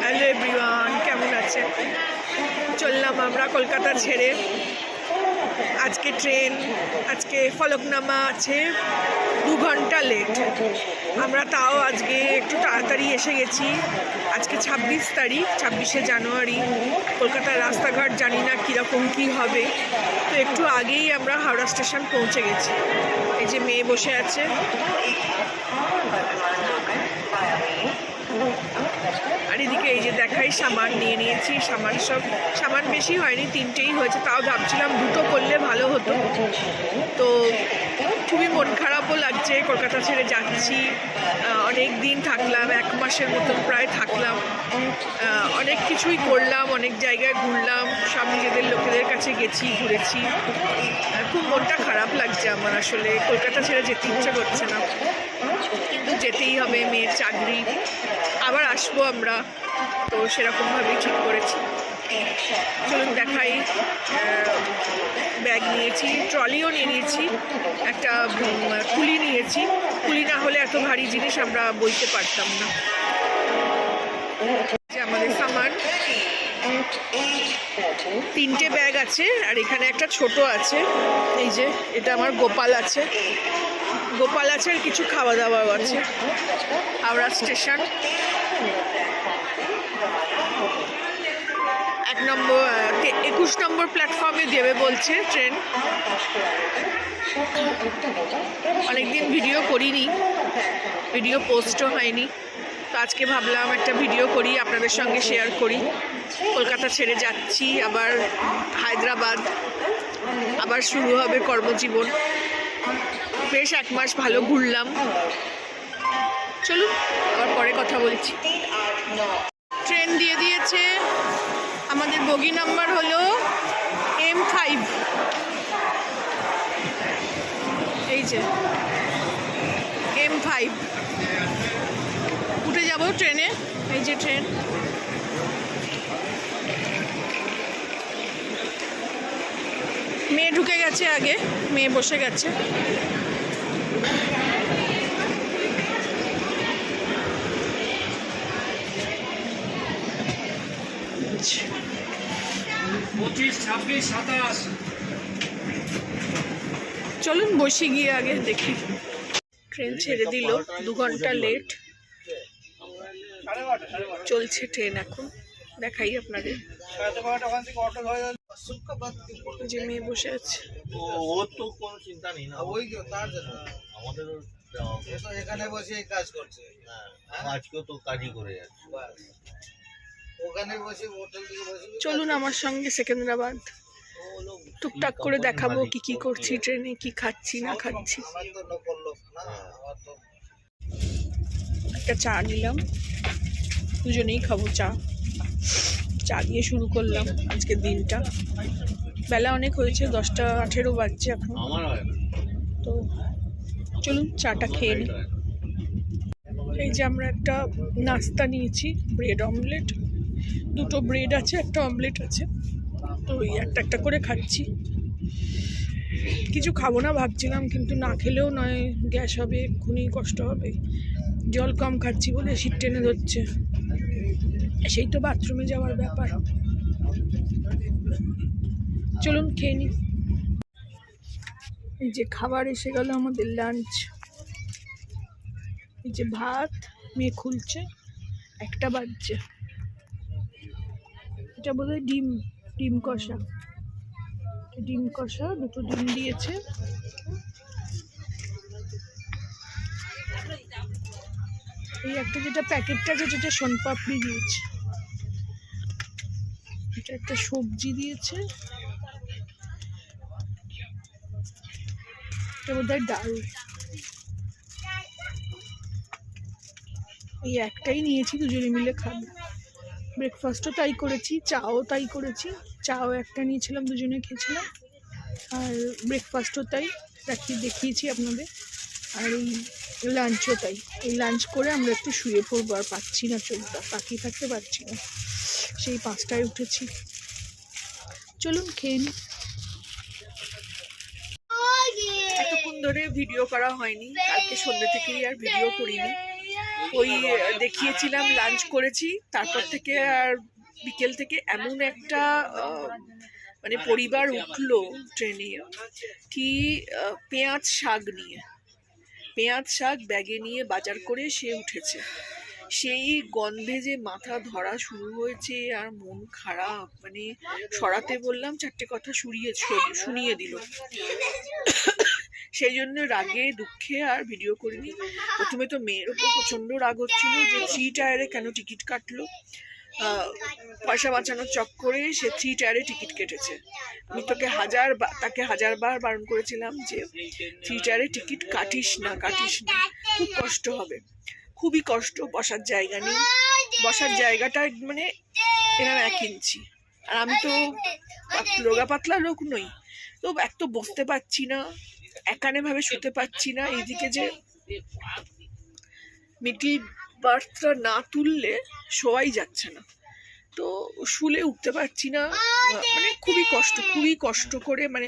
Hello everyone, কেমন আছেন? চললাম আমরা কলকাতা ছেড়ে। আজকে ট্রেন, আজকে ফলকনামা আছে, 2 ঘন্টা লেট। আমরা তাও আজকে একটু তাড়াতাড়ি এসে গেছি। আজকে 26 তারিখ, 26শে জানুয়ারি। কলকাতার রাস্তাঘাট জানি না কীরকম কী হবে, তো একটু আগেই আমরা হাওড়া স্টেশন পৌঁছে গেছি। এই যে মেয়ে বসে আছে, আর এদিকে এই যে দেখাই সামান নিয়ে নিয়েছি। সামান বেশি হয়নি, 3টেই হয়েছে। তাও ভাবছিলাম 2টো করলে ভালো হতো। তো খুবই মন খারাপও লাগছে, কলকাতা ছেড়ে যাচ্ছি। অনেক দিন থাকলাম, 1 মাসের মতন প্রায় থাকলাম। অনেক কিছুই করলাম, অনেক জায়গায় ঘুরলাম, সব নিজেদের লোকেদের কাছে গেছি, ঘুরেছি। খুব মনটা খারাপ লাগছে আমার, আসলে কলকাতা ছেড়ে যেতে ইচ্ছে করছে না, কিন্তু যেতেই হবে, মেয়ের চাকরি। আবার আসবো আমরা, তো সেরকমভাবেই ঠিক করেছি। চলুন দেখাই। ব্যাগ নিয়েছি, ট্রলিও নিয়ে নিয়েছি, একটা কুলি নিয়েছি। কুলি না হলে এত ভারী জিনিস আমরা বইতে পারতাম না। যে আমাদের সামান, 3টে ব্যাগ আছে, আর এখানে একটা ছোট আছে। এই যে এটা আমার গোপাল আছে, আর কিছু খাওয়া দাওয়াও আছে। হাওড়া স্টেশন 21 নম্বর প্ল্যাটফর্মে দেবে বলছে ট্রেন। অনেকদিন ভিডিও করিনি, ভিডিও পোস্টও হয়নি, তো আজকে ভাবলাম একটা ভিডিও করি, আপনাদের সঙ্গে শেয়ার করি। কলকাতা ছেড়ে যাচ্ছি, আবার হায়দ্রাবাদ, আবার শুরু হবে কর্মজীবন। বেশ 1 মাস ভালো ঘুরলাম। চলুন আবার পরে কথা বলছি। ট্রেন দিয়ে দিয়েছে, আমাদের বগি নাম্বার হলো M5। এই যে M5, উঠে যাব ট্রেনে। এই যে ট্রেন, মেয়ে ঢুকে গেছে, আগে মেয়ে বসে গেছে। চলুন বসে গিয়ে আগে দেখি। ট্রেন ছেড়ে দিল, 2 ঘন্টা লেট চলছে ট্রেন। এখন দেখাই আপনাদের, যে মেয়ে বসে আছে। ওর তো কোনো চিন্তা নেই না, ওই তার জন্য আমাদের এখানে বসে কাজ করছে। হ্যাঁ, আজকেও তো কাজই করে যাচ্ছে ওখানে বসে, হোটেল থেকে বসে। চলুন আমার সঙ্গে সেকেন্দ্রাবাদ, টুকটাক করে দেখাবো কি কি করছি ট্রেনে, কি খাচ্ছি না খাচ্ছি। একটা চা নিলাম, দুজনেই খাবো চা। চা দিয়ে শুরু করলাম আজকের দিনটা। বেলা অনেক হয়েছে, 10টা 18 বাজছে এখন। তো চলুন চাটা খেয়ে নিই। এই যে আমরা একটা নাস্তা নিয়েছি, ব্রেড অমলেট। 2টো ব্রেড আছে, একটা অমলেট আছে, তো ওই একটা করে খাচ্ছি। কিছু খাবো না ভাবছিলাম, কিন্তু না খেলেও নয়, গ্যাস হবে, এক্ষুনি কষ্ট হবে। জল কম খাচ্ছি বলে শীত টেনে ধরছে, সেই তো বাথরুমে যাওয়ার ব্যাপার। চলুন খেয়ে নিই। এই যে খাবার এসে গেল আমাদের, লাঞ্চ। এই যে ভাত, মেয়ে খুলছে, 1টা বাজছে। এটা বোধহয় ডিম কষা। 2টো ডিম দিয়েছে। এই একটা যেটা প্যাকেটটা আছে, যেটা সোনপাপড়ি দিয়েছে। এটা একটা সবজি দিয়েছে, এটা বোধহয় ডাল। এই একটাই নিয়েছি, দুজনে মিলে খাবো। ব্রেকফাস্টও তাই করেছি, চাও তাই করেছি। চাও একটা নিয়েছিলাম, দুজনে খেয়েছিলাম। আর ব্রেকফাস্টও তাই দেখিয়েছি আপনাদের। আর এই লাঞ্চও তাই। এই লাঞ্চ করে আমরা একটু শুয়ে পড়বো, আর পাচ্ছি না চোখটা, তাকিয়ে থাকতে পারছি না, সেই 5টায় উঠেছি। চলুন খেয়ে নিই। এতক্ষণ ধরে ভিডিও করা হয়নি, কালকে সন্ধ্যে থেকেই আর ভিডিও করিনি। ওই দেখিয়েছিলাম, লাঞ্চ করেছি, তারপর থেকে আর বিকেল থেকে এমন একটা মানে পরিবার উঠলো ট্রেনে, কি পেঁয়াজ শাক নিয়ে, পেঁয়াজ শাক ব্যাগে নিয়ে বাজার করে সে উঠেছে। সেই গন্ধে যে মাথা ধরা শুরু হয়েছে আর মন খারাপ, মানে সরাতে বললাম, চারটে কথা শুনিয়ে দিল। সেই জন্য রাগে দুঃখে আর ভিডিও করিনি। প্রথমে তো মেয়ের ওপর প্রচন্ড রাগ হচ্ছিল যে 3 টায়ারে কেন টিকিট কাটলো, পয়সা বাঁচানোর চক্করে সে 3 টায়ারে টিকিট কেটেছে। আমি তাকে হাজারবার বারণ করেছিলাম যে 3 টায়ারে টিকিট কাটিস না, খুব কষ্ট হবে, খুবই কষ্ট, বসার জায়গা নেই, বসার জায়গাটা মানে এরকম 1 ইঞ্চি, আর আমি তো রোগা পাতলা লোক নই, তো এক তো বসতে পারছি না, একানে ভাবে শুতে পারছি না, এইদিকে যে মিডল বার্থটা না তুললে শোয়াই যাচ্ছে না, তো শুলে উঠতে পারছি না, মানে খুবই কষ্ট করে, মানে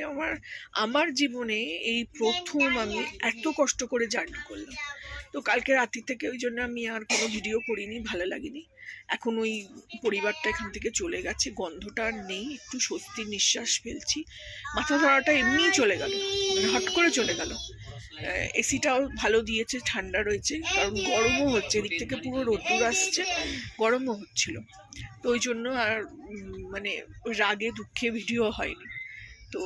আমার জীবনে এই প্রথম আমি এত কষ্ট করে জার্নি করলাম। তো কালকে রাত্রি থেকে ওই জন্য আমি আর কোনো ভিডিও করিনি, ভালো লাগেনি। এখন ওই পরিবারটা এখান থেকে চলে গেছে, গন্ধটা আর নেই, একটু স্বস্তির নিঃশ্বাস ফেলছি। মাথা ধরাটা এমনিই চলে গেল, মানে হট করে চলে গেল। এসিটাও ভালো দিয়েছে, ঠান্ডা রয়েছে, কারণ গরমও হচ্ছে, এদিক থেকে পুরো রোদ্দুর আসছে, গরমও হচ্ছিল। তো ওই জন্য আর মানে রাগে দুঃখে ভিডিও হয়নি। তো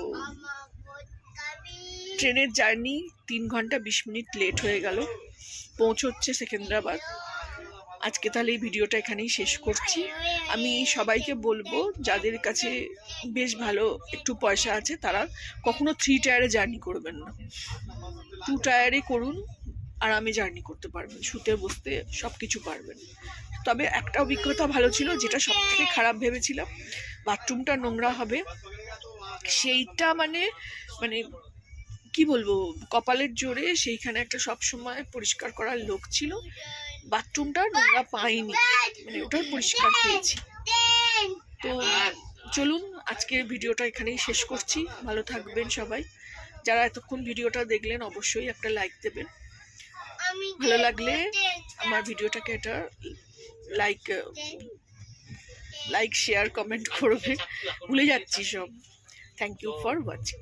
ট্রেনের জার্নি 3 ঘন্টা 20 মিনিট লেট হয়ে গেল, পৌঁছচ্ছে সেকেন্দ্রাবাদ। আজকে তাহলে এই ভিডিওটা এখানেই শেষ করছি। আমি সবাইকে বলবো, যাদের কাছে বেশ ভালো একটু পয়সা আছে, তারা কখনো 3 টায়ারে জার্নি করবেন না, 2 টায়ারে করুন, আরামে জার্নি করতে পারবেন, শুতে বসতে সব কিছু পারবেন। তবে একটা অভিজ্ঞতা ভালো ছিল, যেটা সব থেকে খারাপ ভেবেছিলাম, বাথরুমটা নোংরা হবে, সেইটা মানে কি বলবো, কপালের জোরে সেইখানে একটা সব সময় পরিষ্কার করার লোক ছিল, বাথরুমটা নোংরা পাইনি, মানে ওটা পরিষ্কার পেয়েছি। তো চলুন আজকের ভিডিওটা এখানেই শেষ করছি। ভালো থাকবেন সবাই, যারা এতক্ষণ ভিডিওটা দেখলেন অবশ্যই একটা লাইক দেবেন, ভালো লাগলে আমার ভিডিওটাকে একটা লাইক শেয়ার কমেন্ট করবে, ভুলে যাচ্ছি সব। Thank you for watching.